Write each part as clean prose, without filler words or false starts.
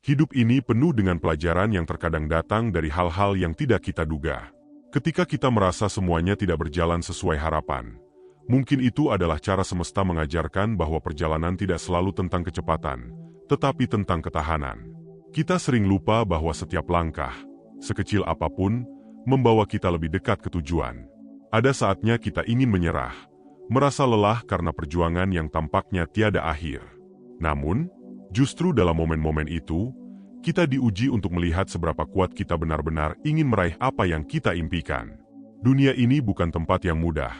Hidup ini penuh dengan pelajaran yang terkadang datang dari hal-hal yang tidak kita duga. Ketika kita merasa semuanya tidak berjalan sesuai harapan, mungkin itu adalah cara semesta mengajarkan bahwa perjalanan tidak selalu tentang kecepatan, tetapi tentang ketahanan. Kita sering lupa bahwa setiap langkah, sekecil apapun, membawa kita lebih dekat ke tujuan. Ada saatnya kita ingin menyerah, merasa lelah karena perjuangan yang tampaknya tiada akhir. Namun, justru dalam momen-momen itu, kita diuji untuk melihat seberapa kuat kita benar-benar ingin meraih apa yang kita impikan. Dunia ini bukan tempat yang mudah,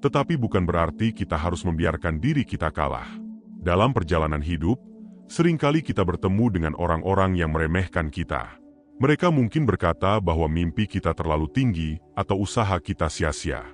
tetapi bukan berarti kita harus membiarkan diri kita kalah. Dalam perjalanan hidup, seringkali kita bertemu dengan orang-orang yang meremehkan kita. Mereka mungkin berkata bahwa mimpi kita terlalu tinggi atau usaha kita sia-sia.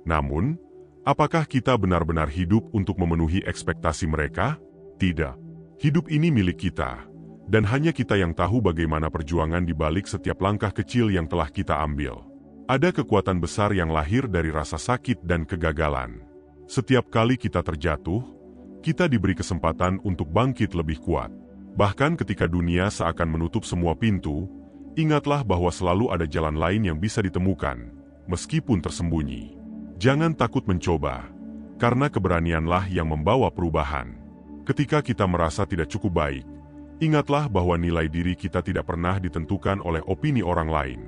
Namun, apakah kita benar-benar hidup untuk memenuhi ekspektasi mereka? Tidak. Hidup ini milik kita, dan hanya kita yang tahu bagaimana perjuangan di balik setiap langkah kecil yang telah kita ambil. Ada kekuatan besar yang lahir dari rasa sakit dan kegagalan. Setiap kali kita terjatuh, kita diberi kesempatan untuk bangkit lebih kuat. Bahkan ketika dunia seakan menutup semua pintu, ingatlah bahwa selalu ada jalan lain yang bisa ditemukan, meskipun tersembunyi. Jangan takut mencoba, karena keberanianlah yang membawa perubahan. Ketika kita merasa tidak cukup baik, ingatlah bahwa nilai diri kita tidak pernah ditentukan oleh opini orang lain.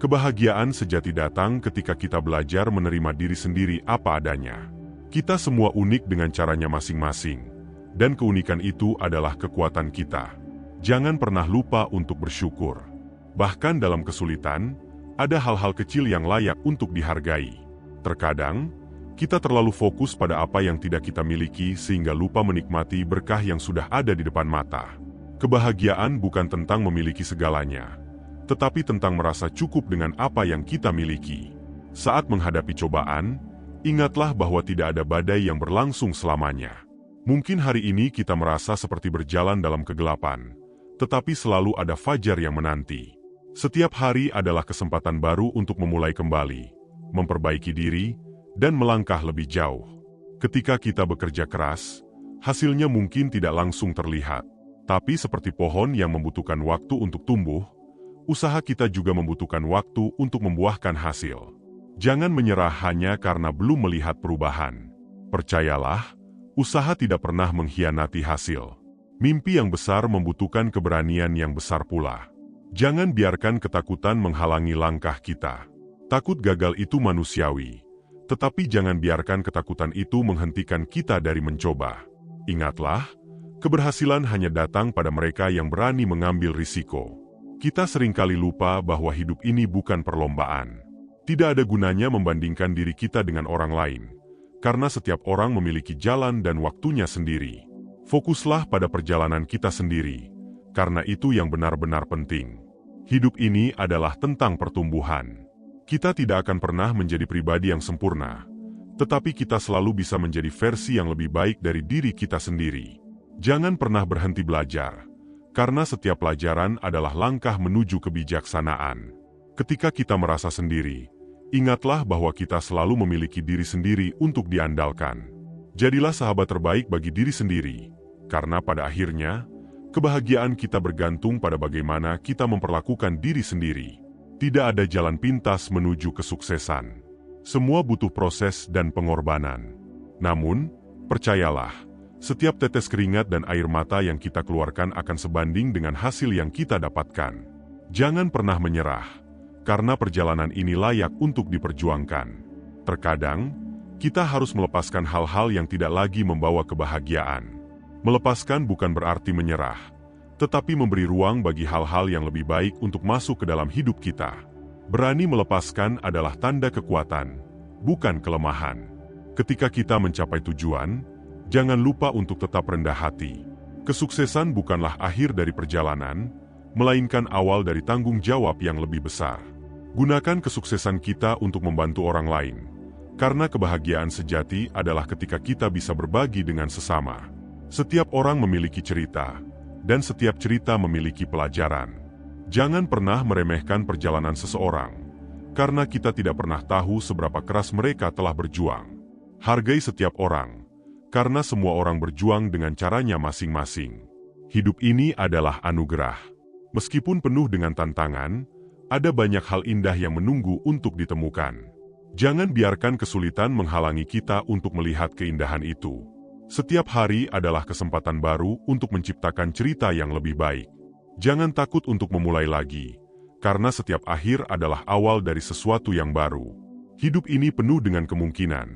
Kebahagiaan sejati datang ketika kita belajar menerima diri sendiri apa adanya. Kita semua unik dengan caranya masing-masing, dan keunikan itu adalah kekuatan kita. Jangan pernah lupa untuk bersyukur. Bahkan dalam kesulitan, ada hal-hal kecil yang layak untuk dihargai. Terkadang, kita terlalu fokus pada apa yang tidak kita miliki sehingga lupa menikmati berkah yang sudah ada di depan mata. Kebahagiaan bukan tentang memiliki segalanya, tetapi tentang merasa cukup dengan apa yang kita miliki. Saat menghadapi cobaan, ingatlah bahwa tidak ada badai yang berlangsung selamanya. Mungkin hari ini kita merasa seperti berjalan dalam kegelapan, tetapi selalu ada fajar yang menanti. Setiap hari adalah kesempatan baru untuk memulai kembali, memperbaiki diri, dan melangkah lebih jauh. Ketika kita bekerja keras, hasilnya mungkin tidak langsung terlihat. Tapi seperti pohon yang membutuhkan waktu untuk tumbuh, usaha kita juga membutuhkan waktu untuk membuahkan hasil. Jangan menyerah hanya karena belum melihat perubahan. Percayalah, usaha tidak pernah mengkhianati hasil. Mimpi yang besar membutuhkan keberanian yang besar pula. Jangan biarkan ketakutan menghalangi langkah kita. Takut gagal itu manusiawi, tetapi jangan biarkan ketakutan itu menghentikan kita dari mencoba. Ingatlah, keberhasilan hanya datang pada mereka yang berani mengambil risiko. Kita seringkali lupa bahwa hidup ini bukan perlombaan. Tidak ada gunanya membandingkan diri kita dengan orang lain, karena setiap orang memiliki jalan dan waktunya sendiri. Fokuslah pada perjalanan kita sendiri, karena itu yang benar-benar penting. Hidup ini adalah tentang pertumbuhan. Kita tidak akan pernah menjadi pribadi yang sempurna, tetapi kita selalu bisa menjadi versi yang lebih baik dari diri kita sendiri. Jangan pernah berhenti belajar, karena setiap pelajaran adalah langkah menuju kebijaksanaan. Ketika kita merasa sendiri, ingatlah bahwa kita selalu memiliki diri sendiri untuk diandalkan. Jadilah sahabat terbaik bagi diri sendiri, karena pada akhirnya, kebahagiaan kita bergantung pada bagaimana kita memperlakukan diri sendiri. Tidak ada jalan pintas menuju kesuksesan. Semua butuh proses dan pengorbanan. Namun, percayalah, setiap tetes keringat dan air mata yang kita keluarkan akan sebanding dengan hasil yang kita dapatkan. Jangan pernah menyerah, karena perjalanan ini layak untuk diperjuangkan. Terkadang, kita harus melepaskan hal-hal yang tidak lagi membawa kebahagiaan. Melepaskan bukan berarti menyerah, tetapi memberi ruang bagi hal-hal yang lebih baik untuk masuk ke dalam hidup kita. Berani melepaskan adalah tanda kekuatan, bukan kelemahan. Ketika kita mencapai tujuan, jangan lupa untuk tetap rendah hati. Kesuksesan bukanlah akhir dari perjalanan, melainkan awal dari tanggung jawab yang lebih besar. Gunakan kesuksesan kita untuk membantu orang lain, karena kebahagiaan sejati adalah ketika kita bisa berbagi dengan sesama. Setiap orang memiliki cerita, dan setiap cerita memiliki pelajaran. Jangan pernah meremehkan perjalanan seseorang, karena kita tidak pernah tahu seberapa keras mereka telah berjuang. Hargai setiap orang, karena semua orang berjuang dengan caranya masing-masing. Hidup ini adalah anugerah. Meskipun penuh dengan tantangan, ada banyak hal indah yang menunggu untuk ditemukan. Jangan biarkan kesulitan menghalangi kita untuk melihat keindahan itu. Setiap hari adalah kesempatan baru untuk menciptakan cerita yang lebih baik. Jangan takut untuk memulai lagi, karena setiap akhir adalah awal dari sesuatu yang baru. Hidup ini penuh dengan kemungkinan,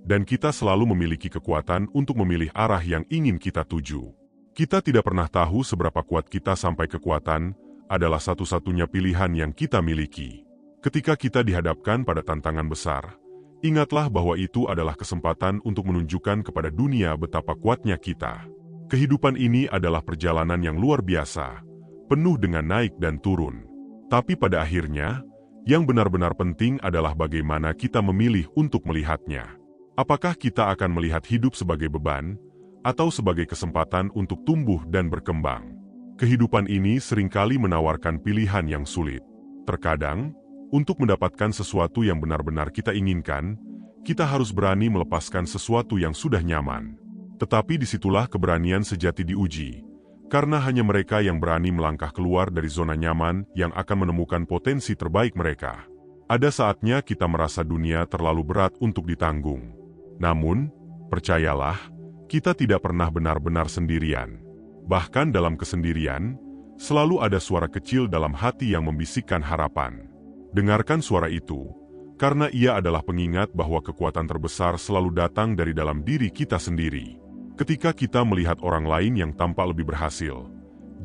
dan kita selalu memiliki kekuatan untuk memilih arah yang ingin kita tuju. Kita tidak pernah tahu seberapa kuat kita sampai kekuatan adalah satu-satunya pilihan yang kita miliki. Ketika kita dihadapkan pada tantangan besar, ingatlah bahwa itu adalah kesempatan untuk menunjukkan kepada dunia betapa kuatnya kita. Kehidupan ini adalah perjalanan yang luar biasa, penuh dengan naik dan turun. Tapi pada akhirnya, yang benar-benar penting adalah bagaimana kita memilih untuk melihatnya. Apakah kita akan melihat hidup sebagai beban, atau sebagai kesempatan untuk tumbuh dan berkembang? Kehidupan ini seringkali menawarkan pilihan yang sulit. Terkadang, untuk mendapatkan sesuatu yang benar-benar kita inginkan, kita harus berani melepaskan sesuatu yang sudah nyaman. Tetapi disitulah keberanian sejati diuji, karena hanya mereka yang berani melangkah keluar dari zona nyaman yang akan menemukan potensi terbaik mereka. Ada saatnya kita merasa dunia terlalu berat untuk ditanggung. Namun, percayalah, kita tidak pernah benar-benar sendirian. Bahkan dalam kesendirian, selalu ada suara kecil dalam hati yang membisikkan harapan. Dengarkan suara itu, karena ia adalah pengingat bahwa kekuatan terbesar selalu datang dari dalam diri kita sendiri. Ketika kita melihat orang lain yang tampak lebih berhasil,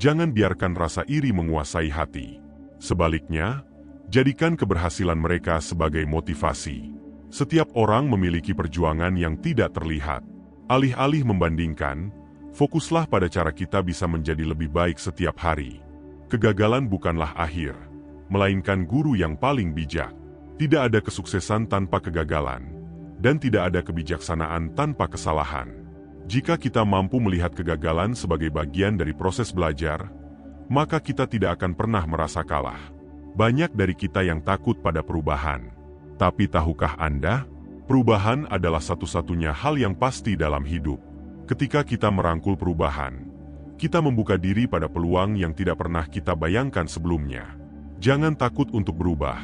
jangan biarkan rasa iri menguasai hati. Sebaliknya, jadikan keberhasilan mereka sebagai motivasi. Setiap orang memiliki perjuangan yang tidak terlihat. Alih-alih membandingkan, fokuslah pada cara kita bisa menjadi lebih baik setiap hari. Kegagalan bukanlah akhir, melainkan guru yang paling bijak. Tidak ada kesuksesan tanpa kegagalan, dan tidak ada kebijaksanaan tanpa kesalahan. Jika kita mampu melihat kegagalan sebagai bagian dari proses belajar, maka kita tidak akan pernah merasa kalah. Banyak dari kita yang takut pada perubahan. Tapi tahukah Anda? Perubahan adalah satu-satunya hal yang pasti dalam hidup. Ketika kita merangkul perubahan, kita membuka diri pada peluang yang tidak pernah kita bayangkan sebelumnya. Jangan takut untuk berubah,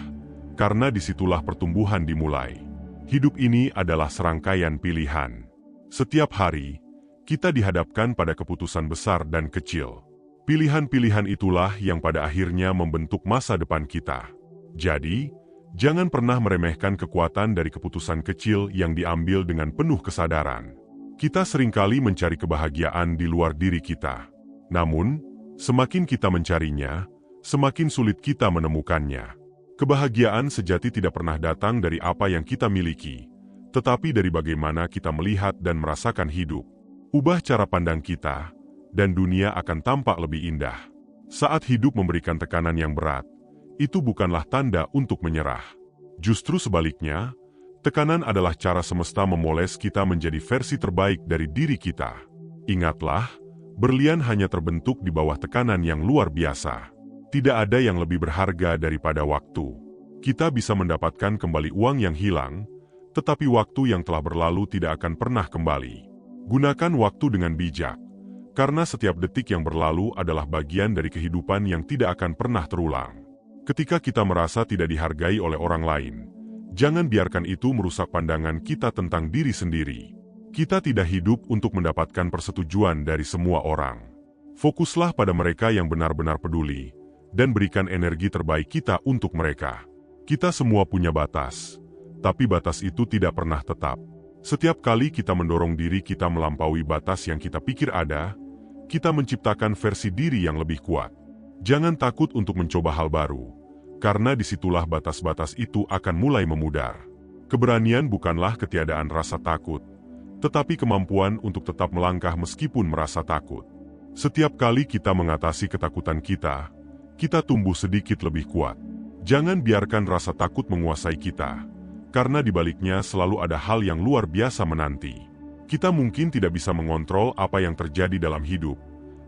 karena disitulah pertumbuhan dimulai. Hidup ini adalah serangkaian pilihan. Setiap hari, kita dihadapkan pada keputusan besar dan kecil. Pilihan-pilihan itulah yang pada akhirnya membentuk masa depan kita. Jadi, jangan pernah meremehkan kekuatan dari keputusan kecil yang diambil dengan penuh kesadaran. Kita seringkali mencari kebahagiaan di luar diri kita. Namun, semakin kita mencarinya, semakin sulit kita menemukannya. Kebahagiaan sejati tidak pernah datang dari apa yang kita miliki, tetapi dari bagaimana kita melihat dan merasakan hidup. Ubah cara pandang kita, dan dunia akan tampak lebih indah. Saat hidup memberikan tekanan yang berat, itu bukanlah tanda untuk menyerah. Justru sebaliknya, tekanan adalah cara semesta memoles kita menjadi versi terbaik dari diri kita. Ingatlah, berlian hanya terbentuk di bawah tekanan yang luar biasa. Tidak ada yang lebih berharga daripada waktu. Kita bisa mendapatkan kembali uang yang hilang, tetapi waktu yang telah berlalu tidak akan pernah kembali. Gunakan waktu dengan bijak, karena setiap detik yang berlalu adalah bagian dari kehidupan yang tidak akan pernah terulang. Ketika kita merasa tidak dihargai oleh orang lain, jangan biarkan itu merusak pandangan kita tentang diri sendiri. Kita tidak hidup untuk mendapatkan persetujuan dari semua orang. Fokuslah pada mereka yang benar-benar peduli, dan berikan energi terbaik kita untuk mereka. Kita semua punya batas, tapi batas itu tidak pernah tetap. Setiap kali kita mendorong diri kita melampaui batas yang kita pikir ada, kita menciptakan versi diri yang lebih kuat. Jangan takut untuk mencoba hal baru, karena disitulah batas-batas itu akan mulai memudar. Keberanian bukanlah ketiadaan rasa takut, tetapi kemampuan untuk tetap melangkah meskipun merasa takut. Setiap kali kita mengatasi ketakutan kita tumbuh sedikit lebih kuat. Jangan biarkan rasa takut menguasai kita, karena di baliknya selalu ada hal yang luar biasa menanti. Kita mungkin tidak bisa mengontrol apa yang terjadi dalam hidup,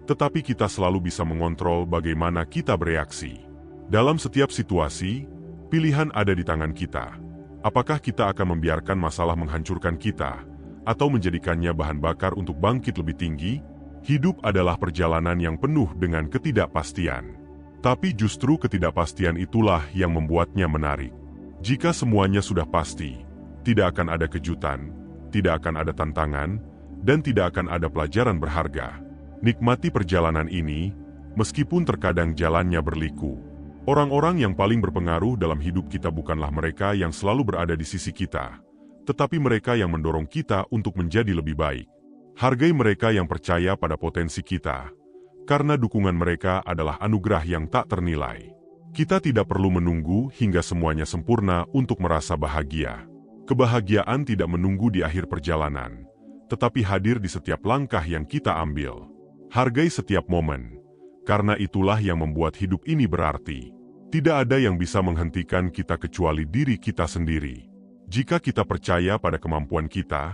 tetapi kita selalu bisa mengontrol bagaimana kita bereaksi. Dalam setiap situasi, pilihan ada di tangan kita. Apakah kita akan membiarkan masalah menghancurkan kita, atau menjadikannya bahan bakar untuk bangkit lebih tinggi? Hidup adalah perjalanan yang penuh dengan ketidakpastian. Tapi justru ketidakpastian itulah yang membuatnya menarik. Jika semuanya sudah pasti, tidak akan ada kejutan, tidak akan ada tantangan, dan tidak akan ada pelajaran berharga. Nikmati perjalanan ini, meskipun terkadang jalannya berliku. Orang-orang yang paling berpengaruh dalam hidup kita bukanlah mereka yang selalu berada di sisi kita, tetapi mereka yang mendorong kita untuk menjadi lebih baik. Hargai mereka yang percaya pada potensi kita, karena dukungan mereka adalah anugerah yang tak ternilai. Kita tidak perlu menunggu hingga semuanya sempurna untuk merasa bahagia. Kebahagiaan tidak menunggu di akhir perjalanan, tetapi hadir di setiap langkah yang kita ambil. Hargai setiap momen, karena itulah yang membuat hidup ini berarti. Tidak ada yang bisa menghentikan kita kecuali diri kita sendiri. Jika kita percaya pada kemampuan kita,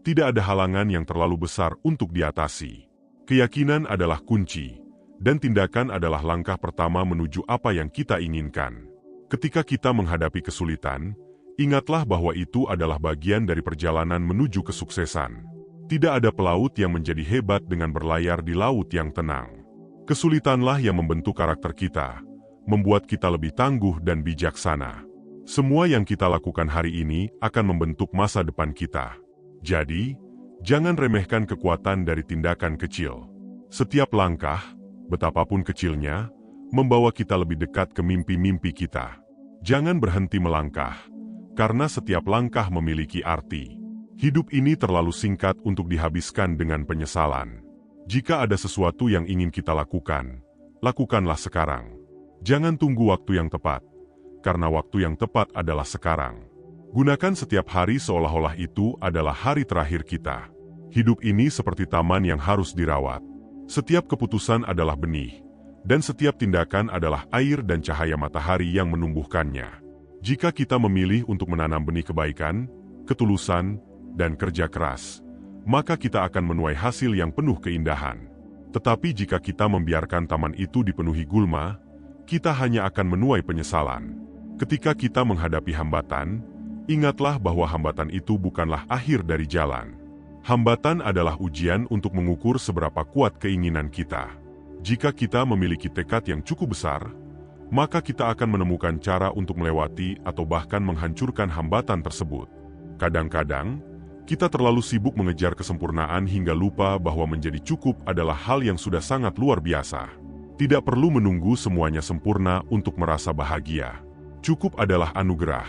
tidak ada halangan yang terlalu besar untuk diatasi. Keyakinan adalah kunci, dan tindakan adalah langkah pertama menuju apa yang kita inginkan. Ketika kita menghadapi kesulitan, ingatlah bahwa itu adalah bagian dari perjalanan menuju kesuksesan. Tidak ada pelaut yang menjadi hebat dengan berlayar di laut yang tenang. Kesulitanlah yang membentuk karakter kita, membuat kita lebih tangguh dan bijaksana. Semua yang kita lakukan hari ini akan membentuk masa depan kita. Jadi, jangan remehkan kekuatan dari tindakan kecil. Setiap langkah, betapapun kecilnya, membawa kita lebih dekat ke mimpi-mimpi kita. Jangan berhenti melangkah, karena setiap langkah memiliki arti. Hidup ini terlalu singkat untuk dihabiskan dengan penyesalan. Jika ada sesuatu yang ingin kita lakukan, lakukanlah sekarang. Jangan tunggu waktu yang tepat, karena waktu yang tepat adalah sekarang. Gunakan setiap hari seolah-olah itu adalah hari terakhir kita. Hidup ini seperti taman yang harus dirawat. Setiap keputusan adalah benih, dan setiap tindakan adalah air dan cahaya matahari yang menumbuhkannya. Jika kita memilih untuk menanam benih kebaikan, ketulusan, dan kerja keras, maka kita akan menuai hasil yang penuh keindahan. Tetapi jika kita membiarkan taman itu dipenuhi gulma, kita hanya akan menuai penyesalan. Ketika kita menghadapi hambatan, ingatlah bahwa hambatan itu bukanlah akhir dari jalan. Hambatan adalah ujian untuk mengukur seberapa kuat keinginan kita. Jika kita memiliki tekad yang cukup besar, maka kita akan menemukan cara untuk melewati atau bahkan menghancurkan hambatan tersebut. Kadang-kadang, kita terlalu sibuk mengejar kesempurnaan hingga lupa bahwa menjadi cukup adalah hal yang sudah sangat luar biasa. Tidak perlu menunggu semuanya sempurna untuk merasa bahagia. Cukup adalah anugerah,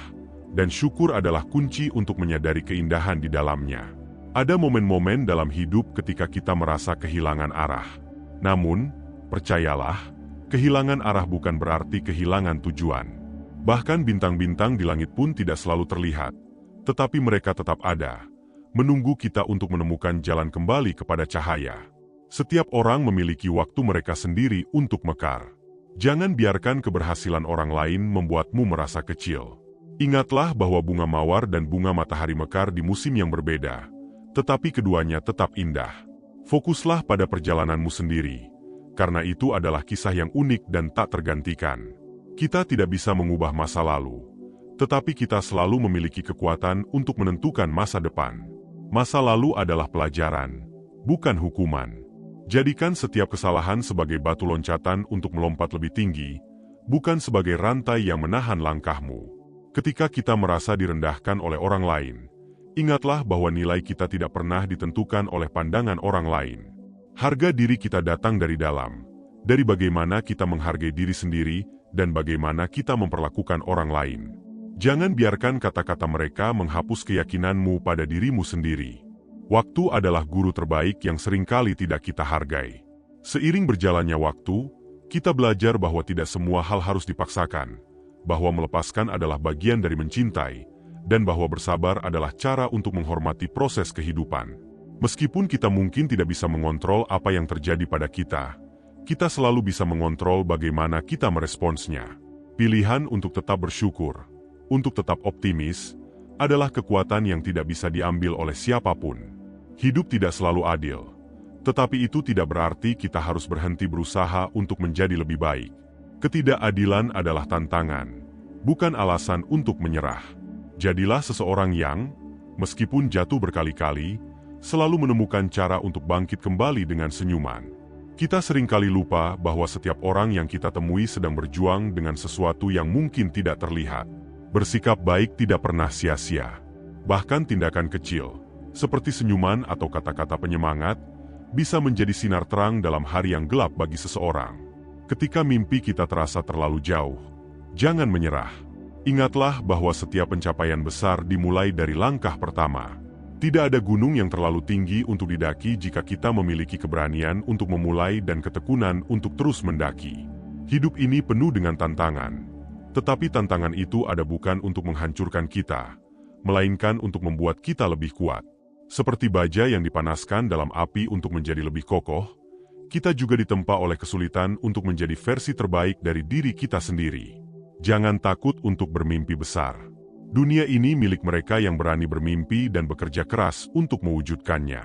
dan syukur adalah kunci untuk menyadari keindahan di dalamnya. Ada momen-momen dalam hidup ketika kita merasa kehilangan arah. Namun, percayalah, kehilangan arah bukan berarti kehilangan tujuan. Bahkan bintang-bintang di langit pun tidak selalu terlihat, tetapi mereka tetap ada, menunggu kita untuk menemukan jalan kembali kepada cahaya. Setiap orang memiliki waktu mereka sendiri untuk mekar. Jangan biarkan keberhasilan orang lain membuatmu merasa kecil. Ingatlah bahwa bunga mawar dan bunga matahari mekar di musim yang berbeda, tetapi keduanya tetap indah. Fokuslah pada perjalananmu sendiri, karena itu adalah kisah yang unik dan tak tergantikan. Kita tidak bisa mengubah masa lalu, tetapi kita selalu memiliki kekuatan untuk menentukan masa depan. Masa lalu adalah pelajaran, bukan hukuman. Jadikan setiap kesalahan sebagai batu loncatan untuk melompat lebih tinggi, bukan sebagai rantai yang menahan langkahmu. Ketika kita merasa direndahkan oleh orang lain, ingatlah bahwa nilai kita tidak pernah ditentukan oleh pandangan orang lain. Harga diri kita datang dari dalam, dari bagaimana kita menghargai diri sendiri dan bagaimana kita memperlakukan orang lain. Jangan biarkan kata-kata mereka menghapus keyakinanmu pada dirimu sendiri. Waktu adalah guru terbaik yang seringkali tidak kita hargai. Seiring berjalannya waktu, kita belajar bahwa tidak semua hal harus dipaksakan, bahwa melepaskan adalah bagian dari mencintai, dan bahwa bersabar adalah cara untuk menghormati proses kehidupan. Meskipun kita mungkin tidak bisa mengontrol apa yang terjadi pada kita selalu bisa mengontrol bagaimana kita meresponsnya. Pilihan untuk tetap bersyukur, untuk tetap optimis, adalah kekuatan yang tidak bisa diambil oleh siapapun. Hidup tidak selalu adil, tetapi itu tidak berarti kita harus berhenti berusaha untuk menjadi lebih baik. Ketidakadilan adalah tantangan, bukan alasan untuk menyerah. Jadilah seseorang yang, meskipun jatuh berkali-kali, selalu menemukan cara untuk bangkit kembali dengan senyuman. Kita seringkali lupa bahwa setiap orang yang kita temui sedang berjuang dengan sesuatu yang mungkin tidak terlihat. Bersikap baik tidak pernah sia-sia. Bahkan tindakan kecil, seperti senyuman atau kata-kata penyemangat, bisa menjadi sinar terang dalam hari yang gelap bagi seseorang. Ketika mimpi kita terasa terlalu jauh, jangan menyerah. Ingatlah bahwa setiap pencapaian besar dimulai dari langkah pertama. Tidak ada gunung yang terlalu tinggi untuk didaki jika kita memiliki keberanian untuk memulai dan ketekunan untuk terus mendaki. Hidup ini penuh dengan tantangan, tetapi tantangan itu ada bukan untuk menghancurkan kita, melainkan untuk membuat kita lebih kuat. Seperti baja yang dipanaskan dalam api untuk menjadi lebih kokoh, kita juga ditempa oleh kesulitan untuk menjadi versi terbaik dari diri kita sendiri. Jangan takut untuk bermimpi besar. Dunia ini milik mereka yang berani bermimpi dan bekerja keras untuk mewujudkannya.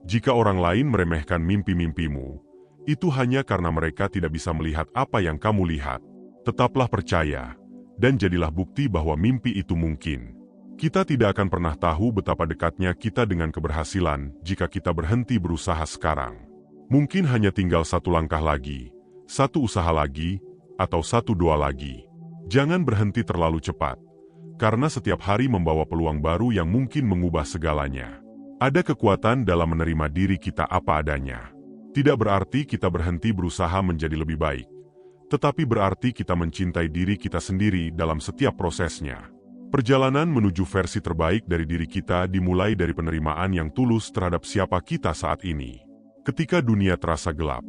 Jika orang lain meremehkan mimpi-mimpimu, itu hanya karena mereka tidak bisa melihat apa yang kamu lihat. Tetaplah percaya, dan jadilah bukti bahwa mimpi itu mungkin. Kita tidak akan pernah tahu betapa dekatnya kita dengan keberhasilan jika kita berhenti berusaha sekarang. Mungkin hanya tinggal satu langkah lagi, satu usaha lagi, atau satu doa lagi. Jangan berhenti terlalu cepat. Karena setiap hari membawa peluang baru yang mungkin mengubah segalanya. Ada kekuatan dalam menerima diri kita apa adanya. Tidak berarti kita berhenti berusaha menjadi lebih baik, tetapi berarti kita mencintai diri kita sendiri dalam setiap prosesnya. Perjalanan menuju versi terbaik dari diri kita dimulai dari penerimaan yang tulus terhadap siapa kita saat ini. Ketika dunia terasa gelap,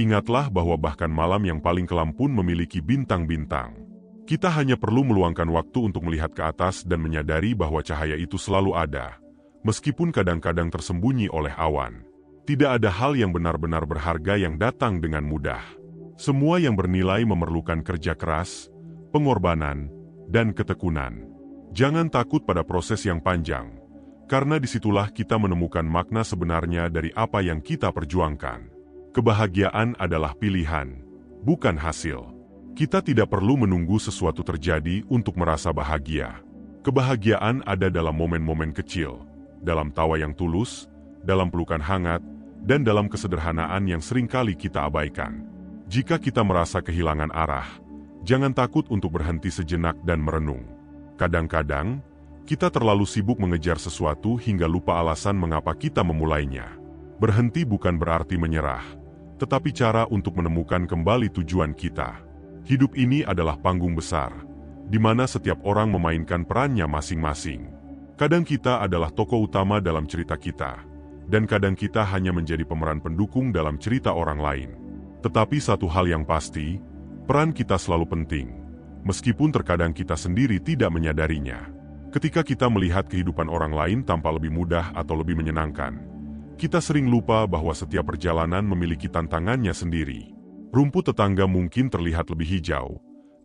ingatlah bahwa bahkan malam yang paling kelam pun memiliki bintang-bintang. Kita hanya perlu meluangkan waktu untuk melihat ke atas dan menyadari bahwa cahaya itu selalu ada, meskipun kadang-kadang tersembunyi oleh awan. Tidak ada hal yang benar-benar berharga yang datang dengan mudah. Semua yang bernilai memerlukan kerja keras, pengorbanan, dan ketekunan. Jangan takut pada proses yang panjang, karena disitulah kita menemukan makna sebenarnya dari apa yang kita perjuangkan. Kebahagiaan adalah pilihan, bukan hasil. Kita tidak perlu menunggu sesuatu terjadi untuk merasa bahagia. Kebahagiaan ada dalam momen-momen kecil, dalam tawa yang tulus, dalam pelukan hangat, dan dalam kesederhanaan yang seringkali kita abaikan. Jika kita merasa kehilangan arah, jangan takut untuk berhenti sejenak dan merenung. Kadang-kadang, kita terlalu sibuk mengejar sesuatu hingga lupa alasan mengapa kita memulainya. Berhenti bukan berarti menyerah, tetapi cara untuk menemukan kembali tujuan kita. Hidup ini adalah panggung besar, di mana setiap orang memainkan perannya masing-masing. Kadang kita adalah tokoh utama dalam cerita kita, dan kadang kita hanya menjadi pemeran pendukung dalam cerita orang lain. Tetapi satu hal yang pasti, peran kita selalu penting, meskipun terkadang kita sendiri tidak menyadarinya. Ketika kita melihat kehidupan orang lain tampak lebih mudah atau lebih menyenangkan, kita sering lupa bahwa setiap perjalanan memiliki tantangannya sendiri. Rumput tetangga mungkin terlihat lebih hijau,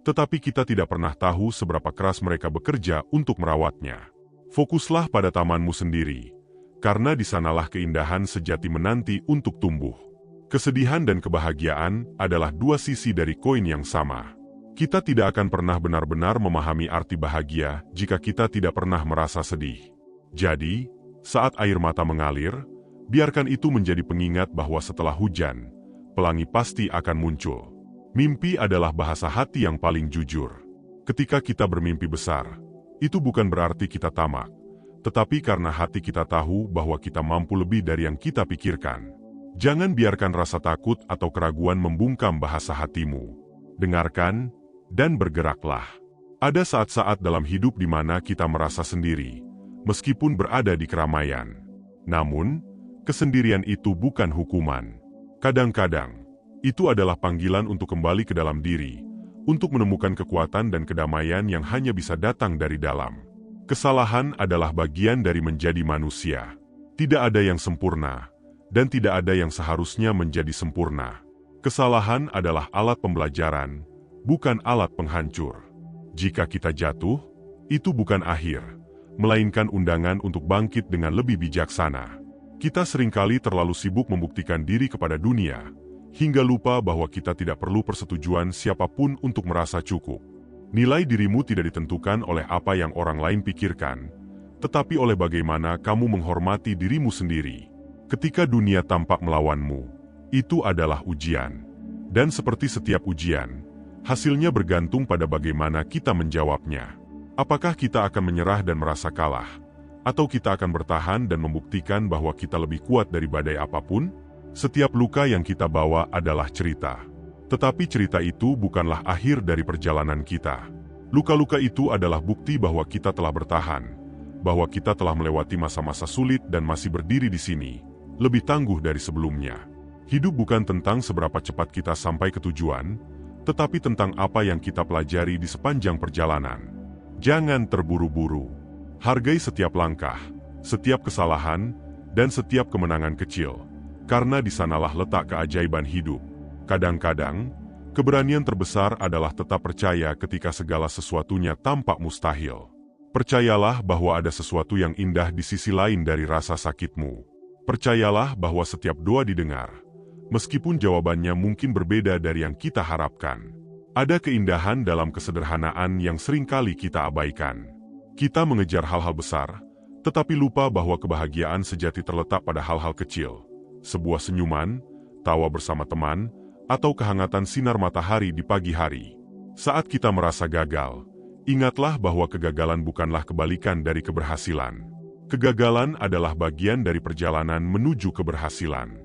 tetapi kita tidak pernah tahu seberapa keras mereka bekerja untuk merawatnya. Fokuslah pada tamanmu sendiri, karena di sanalah keindahan sejati menanti untuk tumbuh. Kesedihan dan kebahagiaan adalah dua sisi dari koin yang sama. Kita tidak akan pernah benar-benar memahami arti bahagia jika kita tidak pernah merasa sedih. Jadi, saat air mata mengalir, biarkan itu menjadi pengingat bahwa setelah hujan, pelangi pasti akan muncul. Mimpi adalah bahasa hati yang paling jujur. Ketika kita bermimpi besar, itu bukan berarti kita tamak, tetapi karena hati kita tahu bahwa kita mampu lebih dari yang kita pikirkan. Jangan biarkan rasa takut atau keraguan membungkam bahasa hatimu. Dengarkan, dan bergeraklah. Ada saat-saat dalam hidup di mana kita merasa sendiri, meskipun berada di keramaian. Namun, kesendirian itu bukan hukuman. Kadang-kadang, itu adalah panggilan untuk kembali ke dalam diri, untuk menemukan kekuatan dan kedamaian yang hanya bisa datang dari dalam. Kesalahan adalah bagian dari menjadi manusia. Tidak ada yang sempurna, dan tidak ada yang seharusnya menjadi sempurna. Kesalahan adalah alat pembelajaran, bukan alat penghancur. Jika kita jatuh, itu bukan akhir, melainkan undangan untuk bangkit dengan lebih bijaksana. Kita seringkali terlalu sibuk membuktikan diri kepada dunia, hingga lupa bahwa kita tidak perlu persetujuan siapapun untuk merasa cukup. Nilai dirimu tidak ditentukan oleh apa yang orang lain pikirkan, tetapi oleh bagaimana kamu menghormati dirimu sendiri. Ketika dunia tampak melawanmu, Itu adalah ujian. Dan seperti setiap ujian, hasilnya bergantung pada bagaimana kita menjawabnya. Apakah kita akan menyerah dan merasa kalah? Atau kita akan bertahan dan membuktikan bahwa kita lebih kuat dari badai apapun? Setiap luka yang kita bawa adalah cerita. Tetapi cerita itu bukanlah akhir dari perjalanan kita. Luka-luka itu adalah bukti bahwa kita telah bertahan, bahwa kita telah melewati masa-masa sulit dan masih berdiri di sini, lebih tangguh dari sebelumnya. Hidup bukan tentang seberapa cepat kita sampai ke tujuan, tetapi tentang apa yang kita pelajari di sepanjang perjalanan. Jangan terburu-buru. Hargai setiap langkah, setiap kesalahan, dan setiap kemenangan kecil, karena di sanalah letak keajaiban hidup. Kadang-kadang, keberanian terbesar adalah tetap percaya ketika segala sesuatunya tampak mustahil. Percayalah bahwa ada sesuatu yang indah di sisi lain dari rasa sakitmu. Percayalah bahwa setiap doa didengar, meskipun jawabannya mungkin berbeda dari yang kita harapkan. Ada keindahan dalam kesederhanaan yang seringkali kita abaikan. Kita mengejar hal-hal besar, tetapi lupa bahwa kebahagiaan sejati terletak pada hal-hal kecil. Sebuah senyuman, tawa bersama teman, atau kehangatan sinar matahari di pagi hari. Saat kita merasa gagal, ingatlah bahwa kegagalan bukanlah kebalikan dari keberhasilan. Kegagalan adalah bagian dari perjalanan menuju keberhasilan.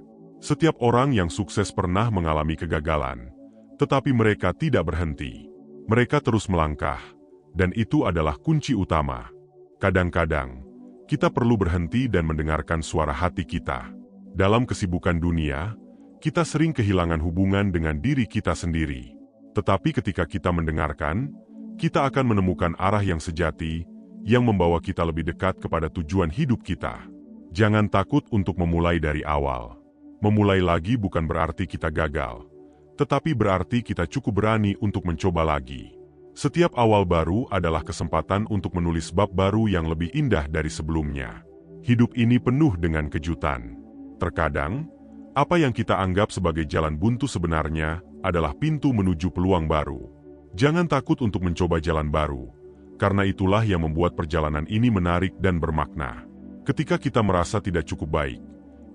Setiap orang yang sukses pernah mengalami kegagalan, tetapi mereka tidak berhenti. Mereka terus melangkah, dan itu adalah kunci utama. Kadang-kadang, kita perlu berhenti dan mendengarkan suara hati kita. Dalam kesibukan dunia, kita sering kehilangan hubungan dengan diri kita sendiri. Tetapi ketika kita mendengarkan, kita akan menemukan arah yang sejati, yang membawa kita lebih dekat kepada tujuan hidup kita. Jangan takut untuk memulai dari awal. Memulai lagi bukan berarti kita gagal, tetapi berarti kita cukup berani untuk mencoba lagi. Setiap awal baru adalah kesempatan untuk menulis bab baru yang lebih indah dari sebelumnya. Hidup ini penuh dengan kejutan. Terkadang, apa yang kita anggap sebagai jalan buntu sebenarnya adalah pintu menuju peluang baru. Jangan takut untuk mencoba jalan baru, karena itulah yang membuat perjalanan ini menarik dan bermakna. Ketika kita merasa tidak cukup baik,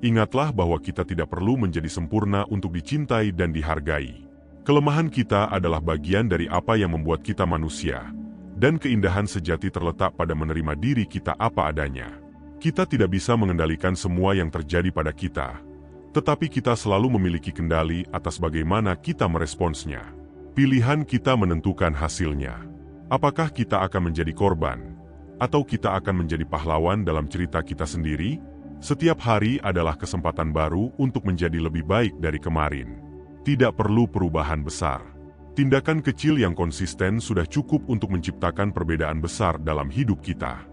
ingatlah bahwa kita tidak perlu menjadi sempurna untuk dicintai dan dihargai. Kelemahan kita adalah bagian dari apa yang membuat kita manusia, dan keindahan sejati terletak pada menerima diri kita apa adanya. Kita tidak bisa mengendalikan semua yang terjadi pada kita, tetapi kita selalu memiliki kendali atas bagaimana kita meresponsnya. Pilihan kita menentukan hasilnya. Apakah kita akan menjadi korban, atau kita akan menjadi pahlawan dalam cerita kita sendiri? Setiap hari adalah kesempatan baru untuk menjadi lebih baik dari kemarin. Tidak perlu perubahan besar. Tindakan kecil yang konsisten sudah cukup untuk menciptakan perbedaan besar dalam hidup kita.